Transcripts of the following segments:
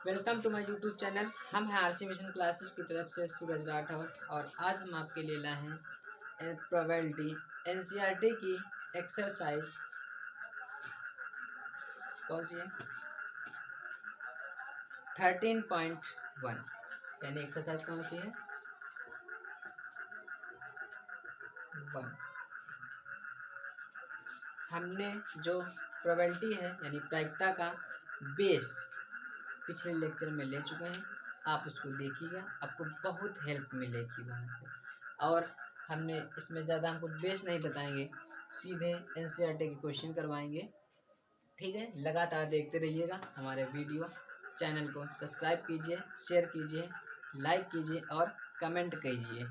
Welcome to my YouTube channel. हम हैं RC mission classes की तरफ से सूरज राठौर और आज हम आपके लिए लाए हैं प्रोबेबिलिटी एनसीईआरटी की एक्सरसाइज। कौन सी है? 13.1 यानी एक्सरसाइज कौन सी है? 1। हमने जो प्रोबेबिलिटी है यानी प्रायिकता का बेस पिछले लेक्चर में ले चुके हैं। आप उसको देखिएगा, आपको बहुत हेल्प मिलेगी वहाँ से। और हमने इसमें ज़्यादा हमको बेस नहीं बताएंगे, सीधे एनसीईआरटी के क्वेश्चन करवाएंगे। ठीक है, लगातार देखते रहिएगा हमारे वीडियो। चैनल को सब्सक्राइब कीजिए, शेयर कीजिए, लाइक कीजिए और कमेंट कीजिए।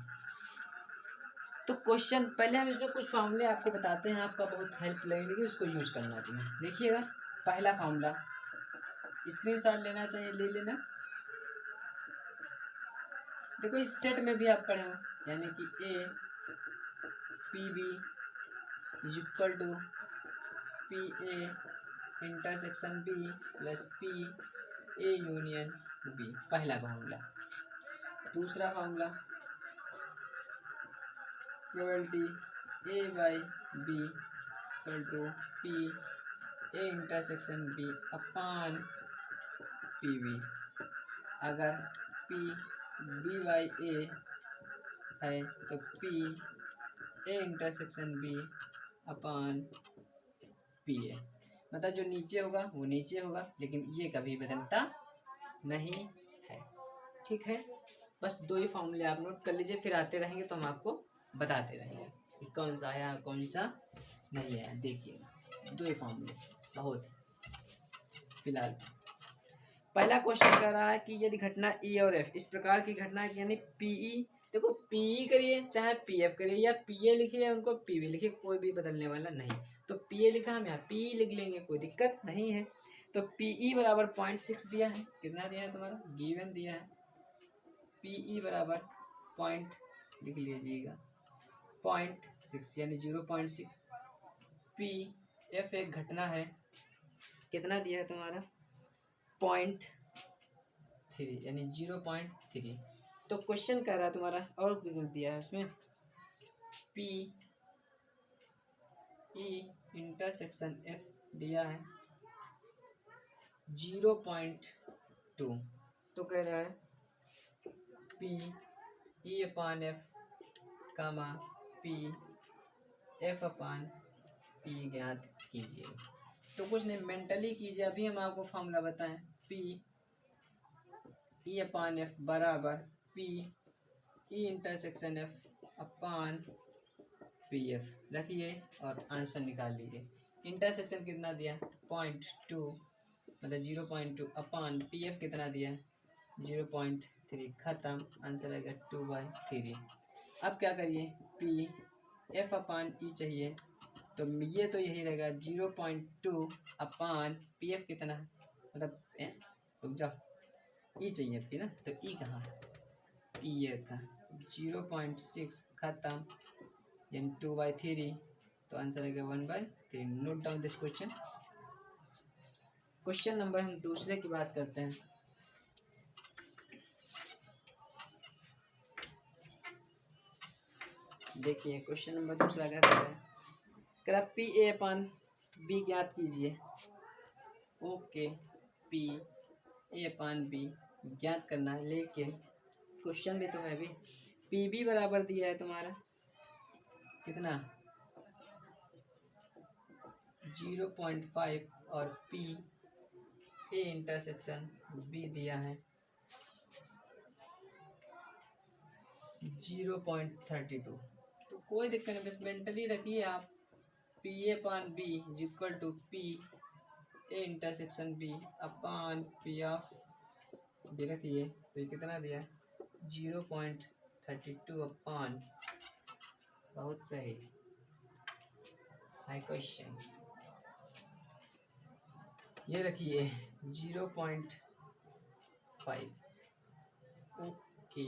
तो क्वेश्चन पहले हम इसमें कुछ फार्मूले आपको बताते हैं, आपका बहुत हेल्प लगेगी, उसको यूज करना तुम्हें। देखिएगा, पहला फार्मूला स्क्रीनशॉट लेना चाहिए, ले लेना। देखो इस सेट में भी आप पढ़े हो, यानी कि A P B is equal to P A intersection B plus P A union B, पहला फार्मूला। दूसरा formula probability A by B equal to P A intersection B upon P B. अगर पी बी बाई ए है तो P A intersection B upon P A. मतलब जो नीचे होगा वो नीचे होगा, लेकिन ये कभी बदलता नहीं है। ठीक है, बस दो ही फॉर्मूले आप नोट कर लीजिए, फिर आते रहेंगे तो हम आपको बताते रहेंगे कि कौन सा आया कौन सा नहीं आया। देखिए दो ही फॉर्मूले बहुत। फिलहाल पहला क्वेश्चन कह रहा है कि यदि घटना ई और एफ इस प्रकार की घटना है, यानी पीई, देखो पीई करिए चाहे पीएफ करिए या पीए लिखिए या उनको पीवी लिखिए, कोई भी बदलने वाला नहीं। तो पीए लिखा हम यहाँ पीई लिख लेंगे, कोई दिक्कत नहीं है। तो पीई बराबर 0.6 दिया है। कितना दिया है तुम्हारा? गिवन दिया है। पीई बराबर पॉइंट लिख लीजिएगा 0.6 यानी 0.6। पी एफ एक घटना है, कितना दिया है तुम्हारा? 0.3 यानी 0.3। तो क्वेश्चन कह रहा है तुम्हारा, और बिल्कुल दिया है उसमें पी ई इंटरसेक्शन एफ दिया है 0.2। तो कह रहा है पी ई अपान एफ कामा पी एफ अपान पी ज्ञात कीजिए। तो कुछ नहीं, मेंटली कीजिए। अभी हम आपको फॉर्मूला बताएं, पी ई अपान एफ बराबर पी ई इंटरसेक्शन एफ अपान पी एफ रखिए और आंसर निकाल लीजिए। इंटरसेक्शन कितना दिया? 0.2 मतलब 0.2 अपान पी एफ कितना दिया? 0.3। खत्म, आंसर आएगा 2/3। अब क्या करिए, पी एफ अपान ई चाहिए, तो ये तो यही रहेगा 0.2 अपान पी एफ कितना, मतलब रुक जाओ, ई चाहिए आपकी ना, तो ई कहाँ है? ई ये था 0.6। खत्म, यानी 2/3। तो आंसर आएगा 1/3। Note down this question. Question number हम दूसरे की बात करते हैं। देखिए क्वेश्चन नंबर दूसरा क्या कर रहा है, कह पी ए अपान बी ज्ञात कीजिए। Okay, P A upon B ज्ञात करना है, लेकिन क्वेश्चन भी तो है भी। पी बी बराबर दिया है तुम्हारा कितना? 0.5 और पी ए इंटरसेक्शन बी दिया है 0.32। तो कोई दिक्कत नहीं, बस मेंटली रखिए आप। P A upon B is equal to P A intersection B upon P of B रखिए। तो ये कितना दिया? 0.32 अपान, बहुत सही है क्वेश्चन। ये रखिए 0.5। ओके,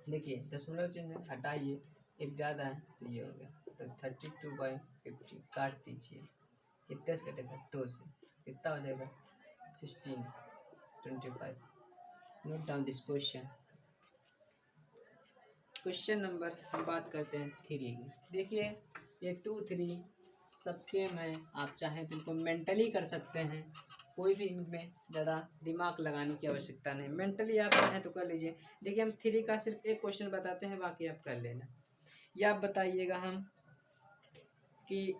देखिए दशमलव चिन्ह हटाइए, एक ज़्यादा है तो ये हो गया। तो 32/50 काट दीजिए, कितने से कटेगा? 2 से, कितना हो जाएगा? 16। 25। Note down this question. Question number हम बात करते हैं 3 की। देखिए ये 2, 3 सब सेम है, आप चाहें तो इनको मेंटली कर सकते हैं, कोई भी इनमें ज़्यादा दिमाग लगाने की आवश्यकता नहीं, मेंटली आप चाहें तो कर लीजिए। देखिए हम 3 का सिर्फ एक क्वेश्चन बताते हैं, बाकी आप कर लेना। या आप बताइएगा हम कि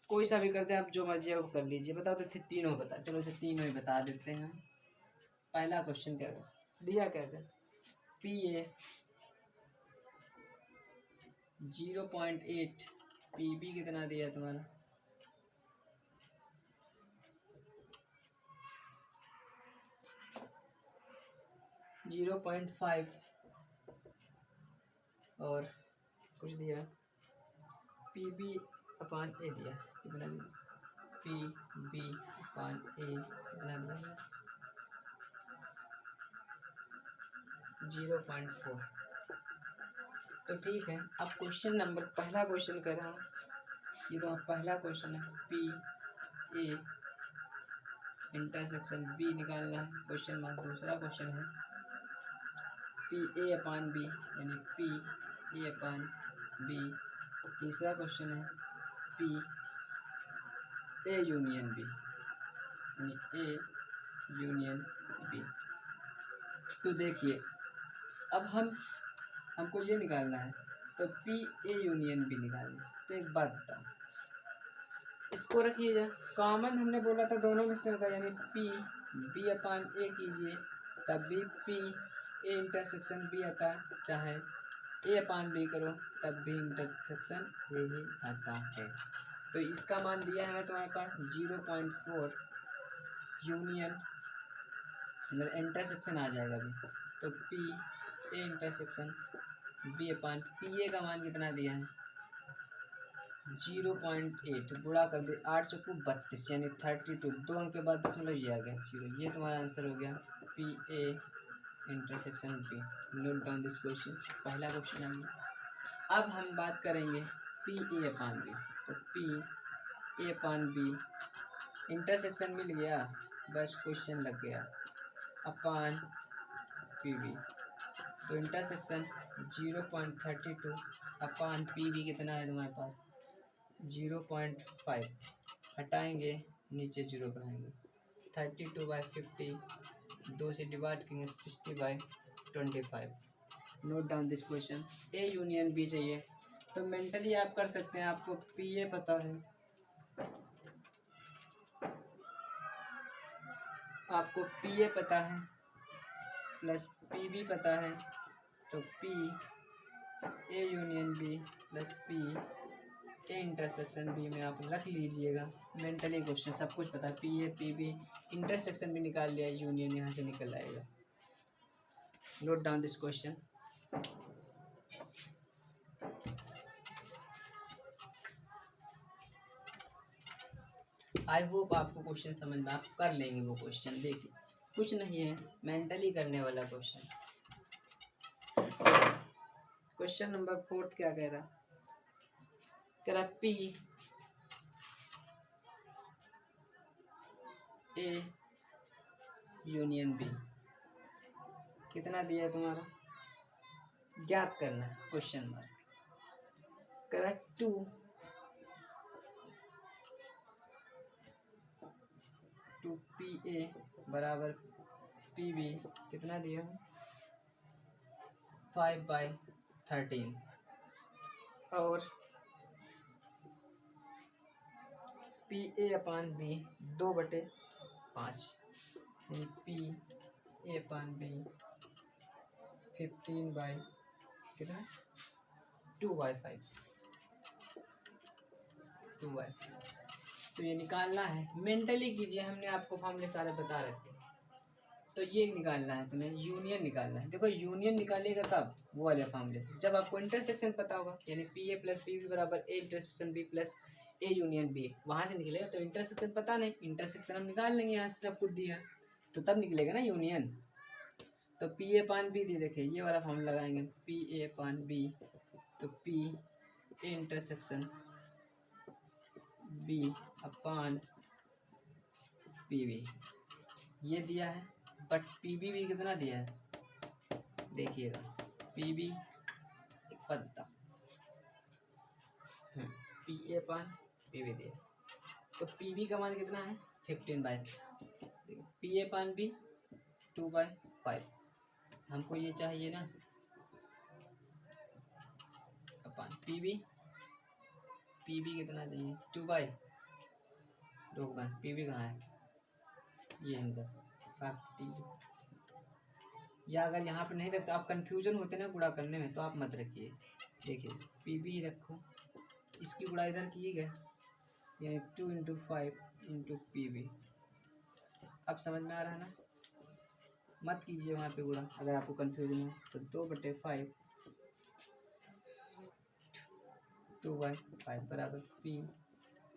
कोई सा भी करते हैं, आप जो मर्जी है वो कर लीजिए। बता दो तीनों बता, चलो इसे तीनों ही बता देते हैं। पहला क्वेश्चन क्या दिया, क्या कर PA 0.8, PB कितना दिया तुम्हारा 0.5 और कुछ दिया PB/A दिया, कितना दिया PB/A कितना दिया 0.4। तो ठीक है, अब क्वेश्चन नंबर पहला क्वेश्चन कर रहा हूँ, ये तो पहला क्वेश्चन है, PA इंटरसेक्शन B निकालना है, क्वेश्चन मार्क। दूसरा क्वेश्चन है PA/B यानी PA/B। तीसरा क्वेश्चन है PA यूनियन B यानी A यूनियन B। तो देखिए अब हमको ये निकालना है, तो PA यूनियन B निकालना है। तो एक बात बताओ, इसको रखिएगा कॉमन, हमने बोला था दोनों में से होगा, यानी PB/A कीजिए तब भी PA इंटरसेक्शन B आता है, चाहे A/B करो तब भी इंटरसेक्शन A ही आता है। तो इसका मान दिया है ना तुम्हारे पास 0.4 यूनियन मतलब इंटरसेक्शन आ जाएगा अभी। तो PA इंटरसेक्शन B/PA का मान कितना दिया है 0.8, गुणा कर दे 8 चौको 32 यानी 32, 2 अंक के बाद दशमलव ये आ गया 0। ये तुम्हारा आंसर हो गया PA intersection B। Note down this question, पहला क्वेश्चन आ गया। अब हम बात करेंगे PA/B। तो PA/B इंटरसेक्शन मिल गया, बस क्वेश्चन लग गया अपान PB। तो इंटरसेक्शन 0.32 अपान PB कितना है तुम्हारे पास 0.5, हटाएंगे नीचे 0 बढ़ाएंगे 32/50, 2 से डिवाइड करेंगे 60/25। Note down this question. A union B चाहिए, तो मेंटली आप कर सकते हैं, आपको PA पता है, आपको PA पता है प्लस PB पता है, तो PA union B plus PA intersection B में आप रख लीजिएगा। मेंटली क्वेश्चन सब कुछ पता है, PA PB इंटरसेक्शन भी निकाल लिया, यूनियन यहाँ से निकल आएगा। Note down this question. I hope आपको क्वेश्चन समझ में, आप कर लेंगे वो क्वेश्चन। देखिए कुछ नहीं है, मेंटली करने वाला क्वेश्चन। क्वेश्चन नंबर 4 क्या कह रहा P A यूनियन B कितना दिया है तुम्हारा, ज्ञात करना है, क्वेश्चन मार्क। कह रहा 2PA बराबर PB कितना दिया 5/13 और PA/B 2/5 यानी PA/B 15 कितना 2/5 तो ये निकालना है। मेंटली कीजिए, हमने आपको फॉर्मूले सारे बता रखे। तो ये निकालना है तुम्हें, यूनियन निकालना है। देखो यूनियन निकालिएगा कब, वो वाले फॉर्मूले से, जब आपको इंटरसेक्शन पता होगा, यानी PA प्लस PB बराबर A intersection B plus A union B, वहाँ से निकलेगा। तो इंटरसेक्शन पता नहीं, इंटरसेक्शन हम निकाल लेंगे, यहाँ से सब कुछ दिया तो तब निकलेगा ना यूनियन। तो PA/B दी, देखिए ये वाला फॉर्मूला लगाएंगे PA/B, तो PA इंटरसेक्शन B/PB ये दिया है बट पीबी भी कितना दिया है देखिएगा, पीबी एक पद पी ए पान पीबी दिया, तो पीबी का मान कितना है 15/, पी ए पान भी 2/5, हमको ये चाहिए ना अपन पीबी कितना चाहिए 2/2 पीबी कहाँ है ये अंदर 50, या अगर यहाँ पे नहीं रखते आप कंफ्यूजन होते ना गुणा करने में, तो आप मत रखिए, देखिए पीबी ही रखो, इसकी गुणा इधर किए गए यानी 2 × 5 × पीबी। अब समझ में आ रहा है ना, मत कीजिए वहाँ पे गुणा अगर आपको कंफ्यूजन हो तो 2/5 2/5 बराबर P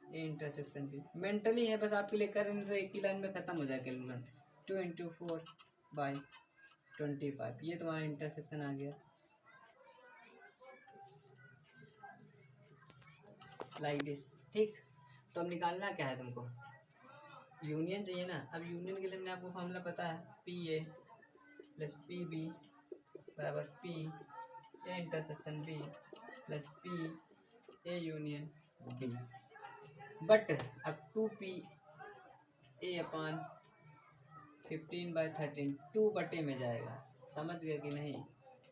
A intersection P. Mentally है बस आपके लिए, कर तो एक ही लाइन में खत्म हो जाए कैलकुलेट। 2 × 4/25 ये तुम्हारा इंटरसेक्शन आ गया, लाइक दिस। ठीक, तो अब निकालना क्या है तुमको, यूनियन चाहिए ना। अब यूनियन के लिए हमने आपको फॉर्मूला पता है, P A plus P B बराबर P A intersection B plus P A union B. But अब 2p ए अपान 15/13 2 बटे में जाएगा, समझ गए कि नहीं,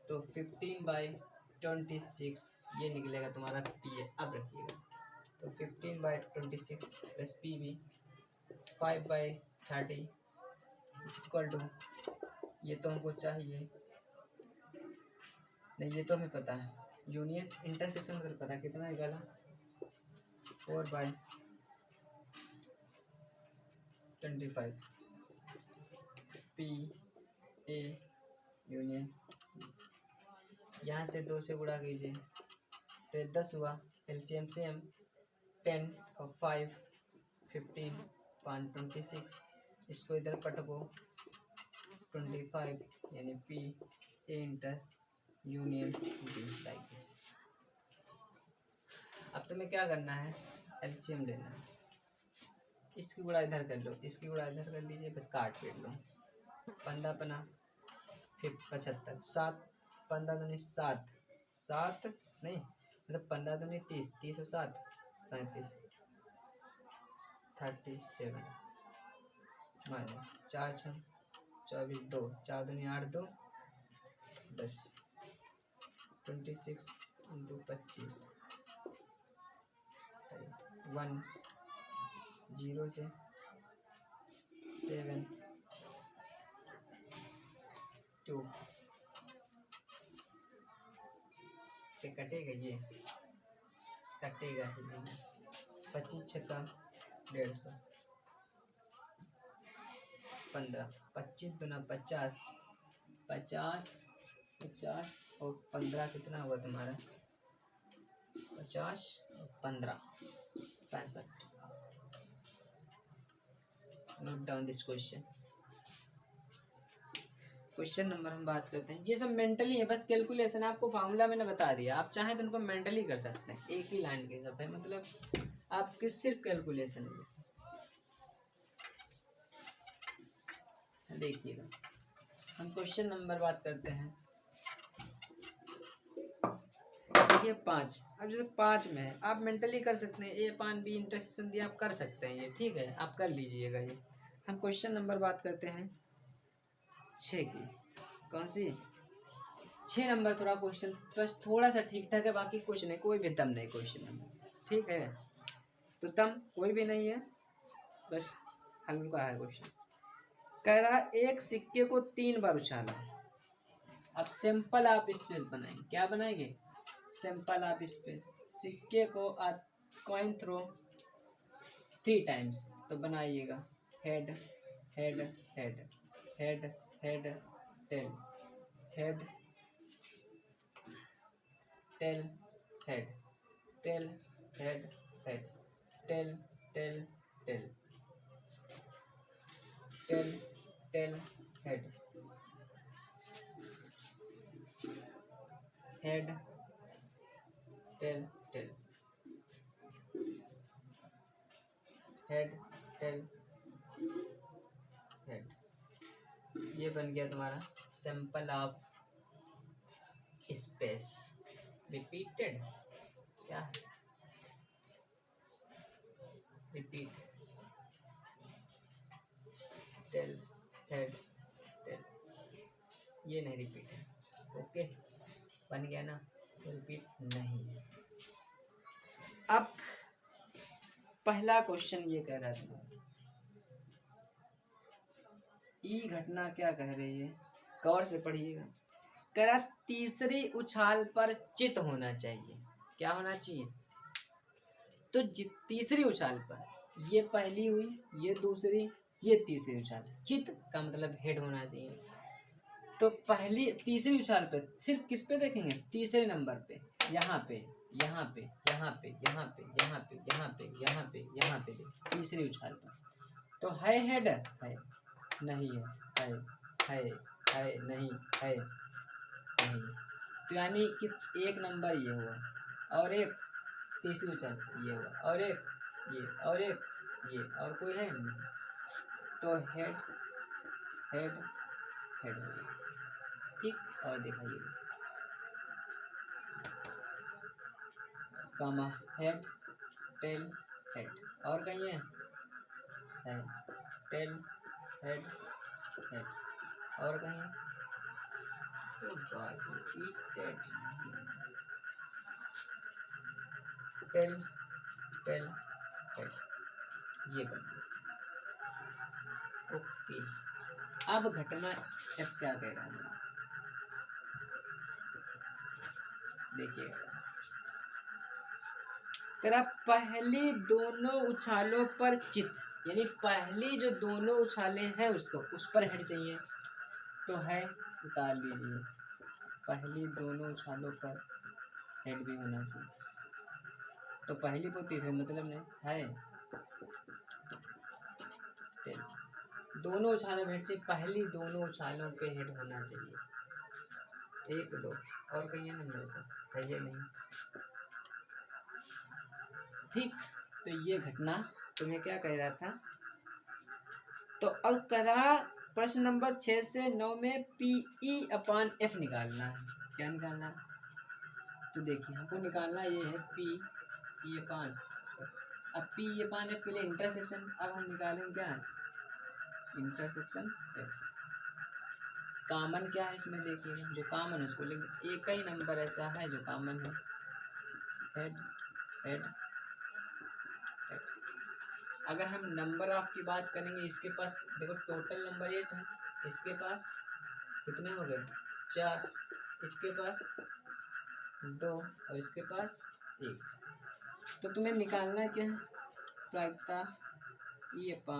तो 15/26 ये निकलेगा तुम्हारा पी ए। अब रखिएगा तो 15/26 plus P B 5/30 equal to, ये तो हमको चाहिए नहीं, ये तो हमें पता है, यूनियन इंटरसेक्शन कर पता है कितना निकाला 4/25 पी ए यूनियन, यहाँ से 2 से गुणा कीजिए तो 10 हुआ, एलसीएम सेम 10 और 5 15/26, इसको इधर पटको 25 यानी P A inter union be like this. अब तुम्हें क्या करना है, एलसीएम लेना है, इसकी गुणा इधर कर लो, इसकी गुणा इधर कर लीजिए, बस काट पीट लो, 15 फिर 75 7 15 दूनी 7 7 नहीं मतलब 15 दूनी 30 30 और 7 37 37 माइनस 4 6 24 2 4 दूनी 8 2 10 26 × 25 1 0 से 7 2 से कटेगा, ये कटेगा ही नहीं, 25 छक्का 150 15 25 दूना 50 50 50 और 15 कितना हुआ तुम्हारा 50 और 15 65। Note down this question. Question number हम बात करते हैं, ये सब मेंटली है, बस कैलकुलेशन आपको फार्मूला मैंने बता दिया, आप चाहें तो उनको मेंटली कर सकते हैं, एक ही लाइन के सब है, मतलब आपकी सिर्फ कैलकुलेशन है। देखिएगा हम क्वेश्चन नंबर बात करते हैं, देखिए 5। अब जैसे 5 में है आप मेंटली कर सकते हैं, ए पान बी इंटरसेक्शन दिया आप कर सकते हैं ये, ठीक है आप कर लीजिएगा ये। हम क्वेश्चन नंबर बात करते हैं 6 की, कौन सी 6 नंबर। थोड़ा क्वेश्चन बस थोड़ा सा ठीक ठाक है, बाकी कुछ नहीं, कोई भी दम नहीं क्वेश्चन नंबर, ठीक है, तो दम कोई भी नहीं है, बस हल्का है क्वेश्चन। कह रहा एक सिक्के को 3 बार उछाला, अब सिंपल आप स्पेस बनाएंगे, क्या बनाएंगे सिंपल आप स्पेस, सिक्के को कॉइन थ्रो 3 टाइम्स, तो बनाइएगा head head head head head tail head tail head tail head head tail tail tail tail tail head head tail tail head tail head ये बन गया तुम्हारा सैंपल ऑफ स्पेस रिपीटेड, क्या है repeat tell head tell, ये नहीं repeat है। Okay बन गया ना, तो रिपीट नहीं है। अब पहला क्वेश्चन ये कह रहा था ई घटना क्या कह रही है, गौर से पढ़िएगा। कह रहा तीसरी उछाल पर चित होना चाहिए, क्या होना चाहिए, तो तीसरी उछाल पर, ये पहली हुई, ये दूसरी, ये तीसरी उछाल, चित का मतलब हेड होना चाहिए। तो पहली तीसरी उछाल पे सिर्फ किस पे देखेंगे, तीसरे नंबर पे, यहाँ पे यहाँ पे यहाँ पे यहाँ पे यहाँ पे यहाँ पे यहाँ पे यहाँ पे तीसरी उछाल पर। तो है हेड है नहीं है नहीं है नहीं, तो यानी कि एक नंबर ये हुआ और एक तीसरी उछाल ये हुआ और एक ये और एक ये और कोई है नहीं, तो हेड हेड हेड हो गया। ठीक, और दिखाइए कामा हेड टेल हेड, और कहीं है टेल हेड हेड, और कहीं है टेल टेल हेड, ये बन गया। ओके, अब घटना एफ क्या कह रहा है देखिएगा। करा पहली दोनों उछालों पर चित, यानी पहली जो दोनों उछाले हैं उसको उस पर हेड चाहिए, तो है उतार लीजिए, पहली दोनों उछालों पर हेड भी होना चाहिए। तो पहली को तीसरे मतलब नहीं है टेल, दोनों उछालों में हेड चाहिए, पहली दोनों उछालों पे हेड होना चाहिए। एक दो और कहीं है ना मेरे साथ है ये नहीं। ठीक, तो ये घटना तुम्हें क्या कह रहा था। तो अब करा प्रश्न नंबर 6 से 9 में PE/F निकालना है, क्या निकालना है, तो देखिए हमको निकालना ये है PE/F। अब PE/F के लिए इंटरसेक्शन, अब हम निकालेंगे क्या है इंटरसेक्शन F। कॉमन क्या है इसमें देखिएगा, जो कॉमन है उसको लेंगे, एक ही नंबर ऐसा है जो कॉमन है, हेड हेड हेड। अगर हम नंबर ऑफ की बात करेंगे, इसके पास देखो टोटल नंबर 8 है, इसके पास कितने हो गए 4, इसके पास 2 और इसके पास 1। तो तुम्हें निकालना क्या है प्रायिकता E/F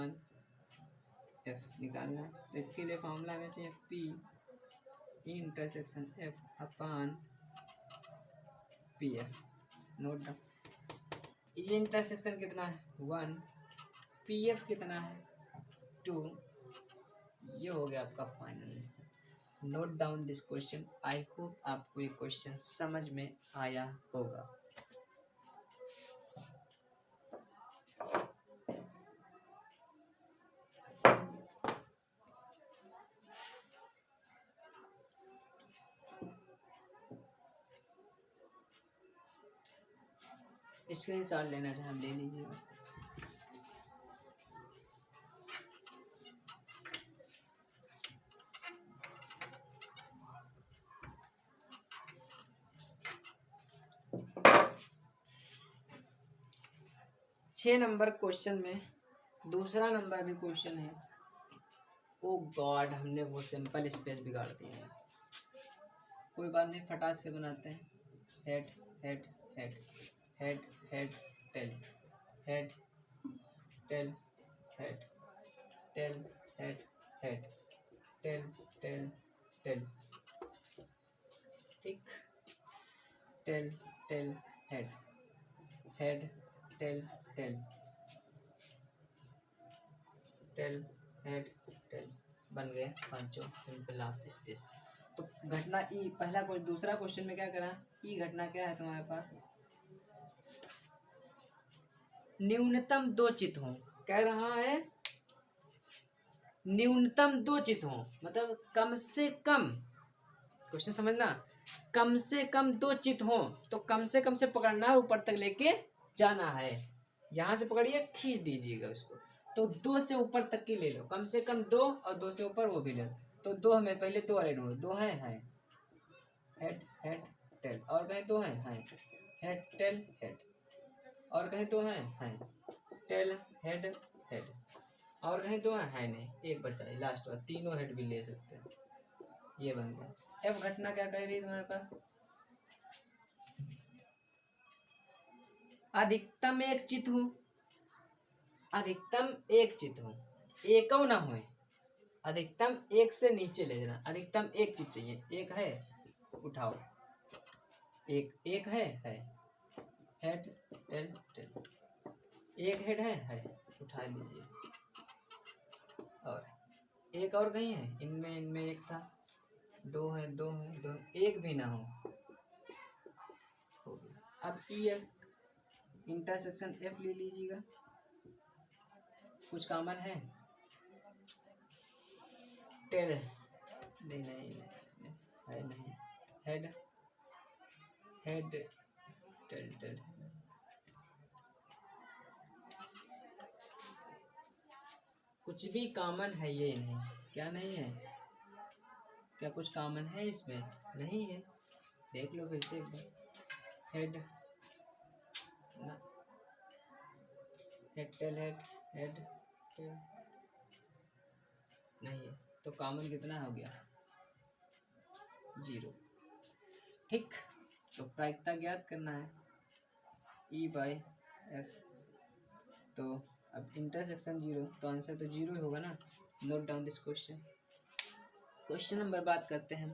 निकालना है। तो इसके लिए फॉर्मूला में चाहिए P intersection F/PF। Note down, ये इंटरसेक्शन कितना है 1, PF कितना है 2, ये हो गया आपका final answer. Note down this question. I hope आपको ये क्वेश्चन समझ में आया होगा। स्क्रीनशॉट लेना चाहे ले लीजिएगा। छः नंबर क्वेश्चन में दूसरा नंबर भी क्वेश्चन है। ओ गॉड, हमने वो सिंपल स्पेस बिगाड़ दिया है। कोई बात नहीं, फटाक से बनाते हैं। Head head head head head tail head tail head tail head head tail tail tail, ठीक, tail tail head head tail tail tail head tail, बन गए पांचों सिंपल ऑफ स्पेस। तो घटना ई पहला दूसरा क्वेश्चन में क्या करा, ई घटना क्या है तुम्हारे पास, न्यूनतम 2 चित हों, कह रहा है न्यूनतम दो चित्र हों, मतलब कम से कम, क्वेश्चन समझना, कम से कम दो चित हो, तो कम से पकड़ना है, ऊपर तक लेके जाना है। यहाँ से पकड़िए, खींच दीजिएगा उसको, तो दो से ऊपर तक की ले लो, कम से कम दो, और दो से ऊपर वो भी ले लो। तो दो हमें पहले दो वाले ढूंढो, दो है हेड हेड टेल, और कहीं दो है हेड टेल हेड, और कहीं दो है टेल हेड हेड, और कहीं दो है नहीं, एक बचा है लास्ट वाला, तीनों हेड भी ले सकते हैं। ये बन गया। एफ घटना क्या कह रही है तुम्हारे पास, अधिकतम एक चित हो, अधिकतम एक चित हो, एक ना हो, अधिकतम एक से नीचे ले जाना, अधिकतम एक चित चाहिए। एक है, उठाओ, एक है हेड टेल टेल, एक हेड है उठा लीजिए, और एक और कहीं है, इनमें एक था, दो है, एक भी ना हो। अब ई इंटरसेक्शन एफ ले लीजिएगा, कुछ कॉमन है, टेल नहीं है नहीं, हेड हेड टेल टेल, कुछ भी कॉमन है ये नहीं, क्या नहीं है, क्या कुछ कॉमन है इसमें, नहीं है, देख लो फिर से एक बार, हेड ना, हेड टेल हेड टेल नहीं है, तो कॉमन कितना हो गया, 0। ठीक, तो प्रायिकता ज्ञात करना है, ई बाई एफ, तो अब इंटरसेक्शन 0, तो आंसर तो 0 ही होगा ना। Note down this question. Question number बात करते हैं,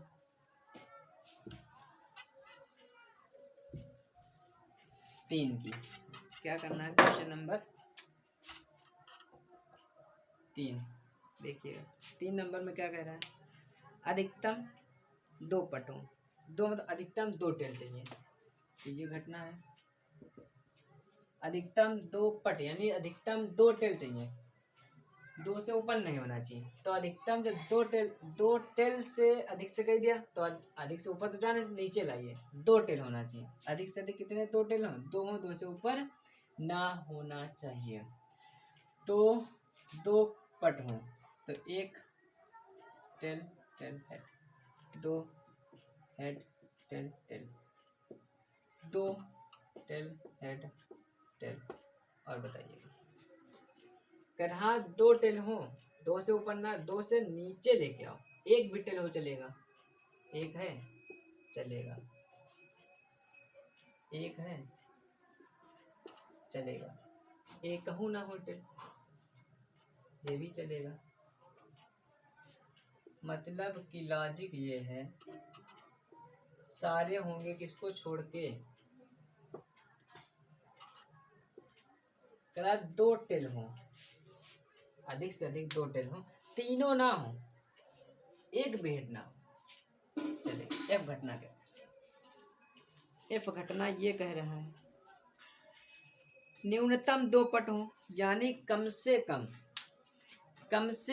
तीन की। क्या करना है, क्वेश्चन नंबर 3 देखिएगा, 3 नंबर में क्या कह रहा है, अधिकतम दो पटों, दो मतलब अधिकतम दो टेल चाहिए, तो ये घटना है, अधिकतम दो पट यानी अधिकतम दो टेल चाहिए, दो से ऊपर नहीं होना चाहिए, तो अधिकतम जब दो टेल से अधिक से कह दिया, तो अधिक से ऊपर तो जाने, नीचे लाइए, दो टेल होना चाहिए, अधिक से अधिक कितने, दो टेल हो, दो से ऊपर ना होना चाहिए, तो दो पट हो, तो एक टेल टेल हेड, दो हेड टेल टेल, दो टेल हेड टेल, और बताइए, अगर हाँ दो टेल हो, दो से ऊपर ना, दो से नीचे लेके आओ, एक भी टेल हो चलेगा, एक है चलेगा, एक है चलेगा, एक कहूँ ना हो टेल, ये भी चलेगा। मतलब कि लॉजिक ये है, सारे होंगे किसको छोड़ के, करा दो टेल हो, अधिक से अधिक दो टेल हो, तीनों ना हो, एक भी हेड ना हो, चले। एफ घटना क्या, एफ घटना ये कह रहा है, न्यूनतम दो पट हो, यानी कम से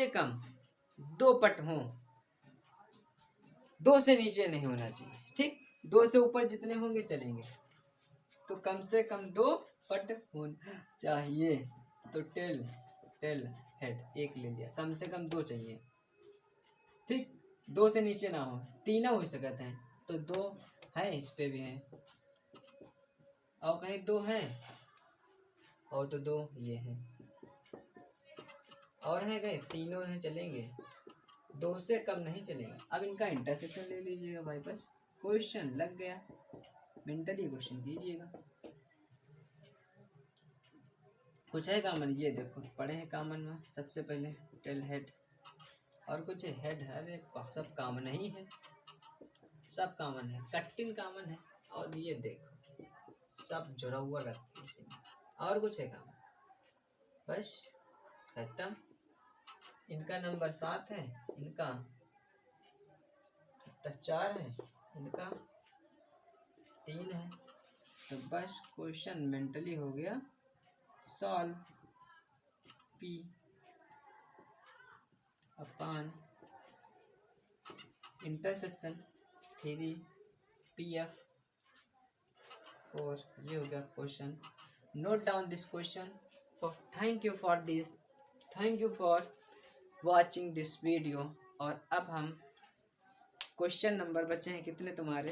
कम दो पट हो, दो से नीचे नहीं होना चाहिए, ठीक, दो से ऊपर जितने होंगे चलेंगे, तो कम से कम दो पट होना चाहिए, तो टेल टेल हेड एक ले लिया, कम से कम दो चाहिए, ठीक, दो से नीचे ना हो, तीनों हो सकते हैं, तो दो है, इस पे भी है, और कहीं दो है, और तो दो ये है, और है कहीं, तीनों हैं चलेंगे, दो से कम नहीं चलेगा। अब इनका इंटरसेक्शन ले लीजिएगा भाई, बस क्वेश्चन लग गया, मेंटली क्वेश्चन कीजिएगा। कुछ है कॉमन, ये देखो पढ़े हैं कॉमन में, सबसे पहले टेल हेड, और कुछ है हेड है, अरे सब कॉमन ही है, सब कॉमन है, कट्टिन कॉमन है, और ये देखो सब जुड़ा हुआ रखते हैं इसी में, और कुछ है कॉमन, बस खत्म। इनका नंबर 7 है, इनका 4 है, इनका 3 है, तो बस क्वेश्चन मेंटली हो गया solve. P upon intersection 3PF4। ये हो गया question. Note down this question. Thank you for watching this video. और अब हम क्वेश्चन नंबर बचे हैं कितने तुम्हारे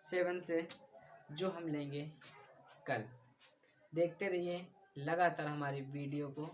7 से, जो हम लेंगे कल। देखते रहिए लगातार हमारी वीडियो को।